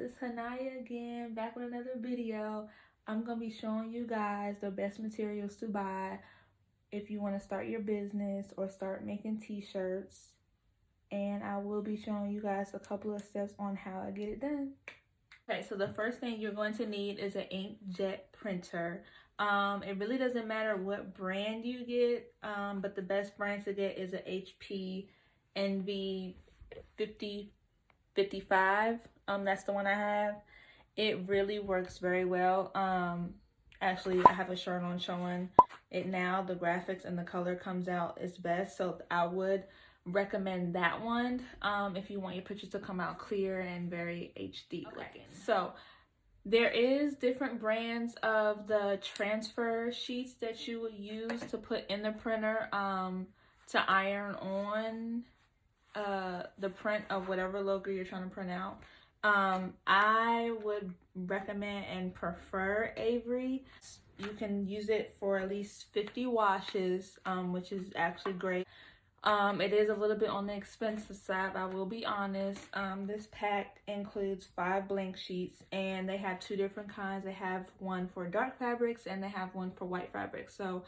it's Hanaya again, back with another video. I'm going to be showing you guys the best materials to buy if you want to start your business or start making t-shirts. And I will be showing you guys a couple of steps on how I get it done. Okay, so the first thing you're going to need is an inkjet printer. It really doesn't matter what brand you get, but the best brand to get is an HP NV 5055. That's the one I have. It really works very well. Actually, I have a shirt on showing it now. The graphics and the color comes out its best, so I would recommend that one if you want your pictures to come out clear and very HD looking. So there is different brands of the transfer sheets that you would use to put in the printer to iron on the print of whatever logo you're trying to print out. I would recommend and prefer Avery. You can use it for at least 50 washes, which is actually great. It is a little bit on the expensive side, I will be honest. This pack includes 5 blank sheets, and they have 2 different kinds. They have one for dark fabrics and they have one for white fabrics. So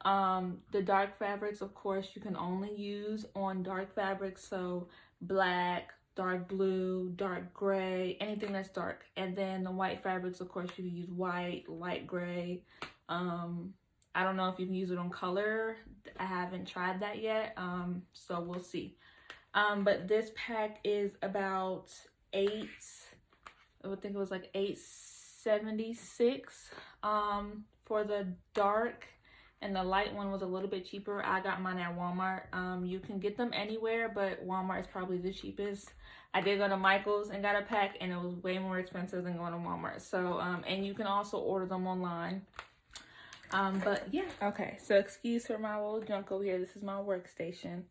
the dark fabrics, of course, you can only use on dark fabrics, so black, dark blue, dark gray, anything that's dark. And then the white fabrics, of course, you can use white, light gray. I don't know if you can use it on color. I haven't tried that yet, so we'll see. But this pack is about I would think it was like $8.76 for the dark, and the light one was a little bit cheaper. I got mine at Walmart. You can get them anywhere, but Walmart is probably the cheapest. I did go to Michael's and got a pack, and it was way more expensive than going to Walmart. So, and you can also order them online. But yeah. Okay, so excuse for my little junk over here. This is my workstation.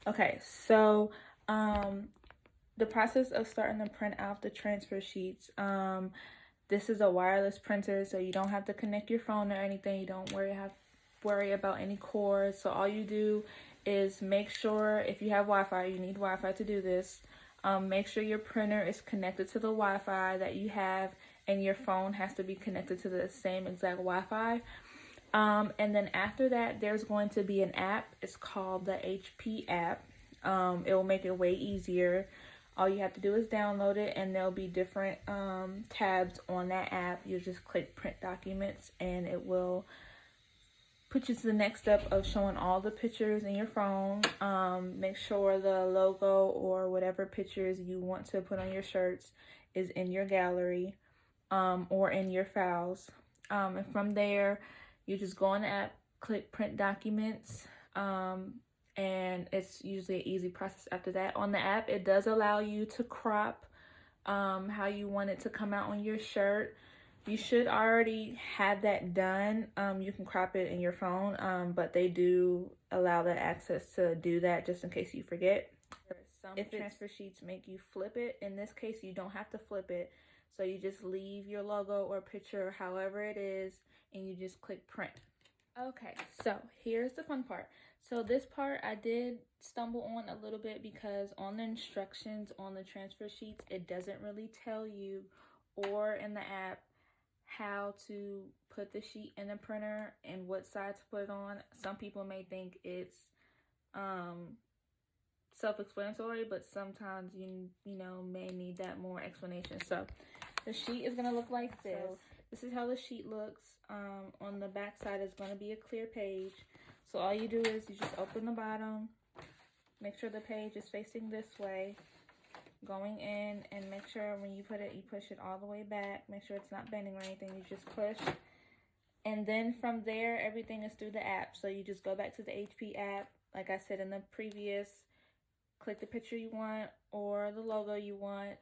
Okay, so the process of starting to print out the transfer sheets. This is a wireless printer, so you don't have to connect your phone or anything. You don't worry about any cords. So all you do is make sure, if you have Wi-Fi, you need Wi-Fi to do this. Make sure your printer is connected to the Wi-Fi that you have, and your phone has to be connected to the same exact Wi-Fi. And then after that, there's going to be an app. It's called the HP app. It will make it way easier. All you have to do is download it, and there'll be different tabs on that app. You just click print documents, and it will put you to the next step of showing all the pictures in your phone. Make sure the logo or whatever pictures you want to put on your shirts is in your gallery or in your files. And from there, you just go on the app, click print documents, and it's usually an easy process after that. On the app, it does allow you to crop how you want it to come out on your shirt. You should already have that done. You can crop it in your phone, but they do allow the access to do that just in case you forget. Some transfer sheets make you flip it. In this case, you don't have to flip it. So you just leave your logo or picture however it is, and you just click print. Okay, so here's the fun part. So this part I did stumble on a little bit because on the instructions on the transfer sheets, it doesn't really tell you, or in the app, how to put the sheet in the printer and what side to put it on. Some people may think it's self-explanatory, but sometimes you may need that more explanation. So the sheet is going to look like this. So this is how the sheet looks. On the back side is going to be a clear page. So all you do is you just open the bottom, make sure the page is facing this way, going in, and make sure when you put it, you push it all the way back. Make sure it's not bending or anything. You just push. And then from there, everything is through the app. So you just go back to the HP app. Like I said in the previous, click the picture you want or the logo you want,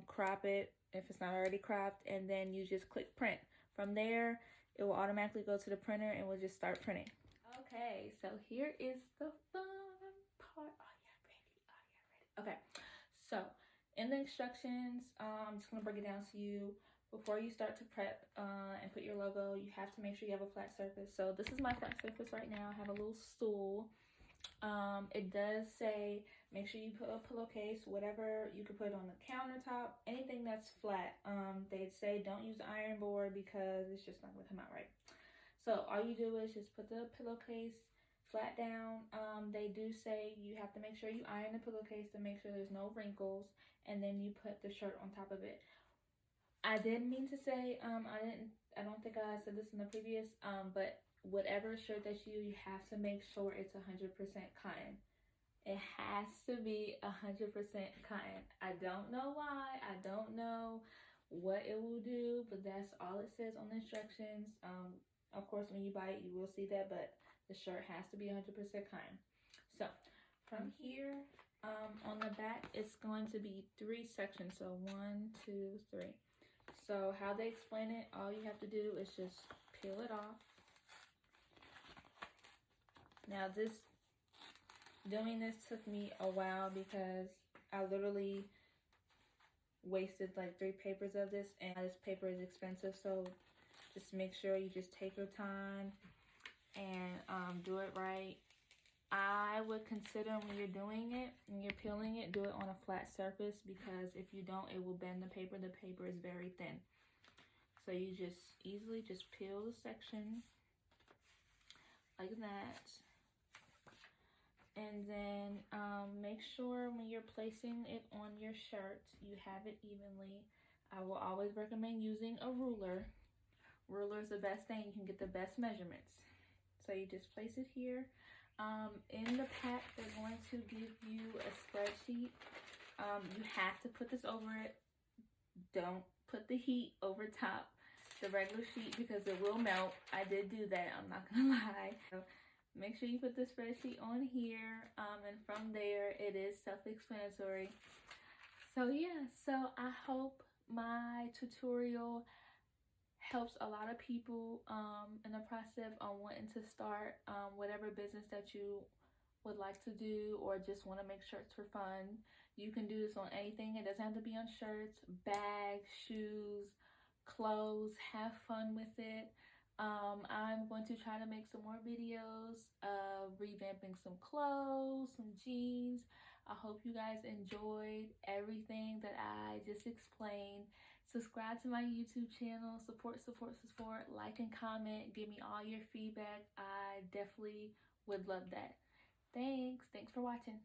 crop it if it's not already cropped, and then you just click print. From there, it will automatically go to the printer and we'll just start printing. Okay, so here is the fun part. Oh yeah, ready. Okay, so in the instructions, I'm just gonna break it down to you. Before you start to prep and put your logo, you have to make sure you have a flat surface. So this is my flat surface right now. I have a little stool. It does say Make sure you put a pillowcase, whatever. You can put it on the countertop, anything that's flat. They'd say don't use the iron board because it's just not gonna come out right. So all you do is just put the pillowcase flat down. They do say you have to make sure you iron the pillowcase to make sure there's no wrinkles, and then you put the shirt on top of it. I didn't mean to say, I don't think I said this in the previous, but whatever shirt that you have to make sure it's 100% cotton. It has to be 100% cotton. I don't know why. I don't know what it will do, but that's all it says on the instructions. Of course, when you buy it, you will see that, but the shirt has to be 100% cotton. So from here, on the back, it's going to be 3 sections. So 1, 2, 3. So how they explain it, all you have to do is just peel it off. Now doing this took me a while because I literally wasted like 3 papers of this, and this paper is expensive, so just make sure you just take your time and do it right. I would consider when you're doing it, when you're peeling it, do it on a flat surface, because if you don't, it will bend the paper. The paper is very thin. So you just easily just peel the section like that. And then make sure when you're placing it on your shirt, you have it evenly. I will always recommend using a ruler. Ruler is the best thing. You can get the best measurements. So you just place it here. In the pack, they're going to give you a spreadsheet. You have to put this over it. Don't put the heat over top the regular sheet because it will melt. I did do that, I'm not gonna lie. So make sure you put the spreadsheet on here, and from there it is self-explanatory. So yeah, so I hope my tutorial helps a lot of people in the process on wanting to start whatever business that you would like to do, or just want to make shirts for fun. You can do this on anything. It doesn't have to be on shirts, bags, shoes, clothes. Have fun with it. I'm going to try to make some more videos of revamping some clothes, some jeans. I hope you guys enjoyed everything that I just explained. Subscribe to my YouTube channel. Support. Like and comment. Give me all your feedback. I definitely would love that. Thanks for watching.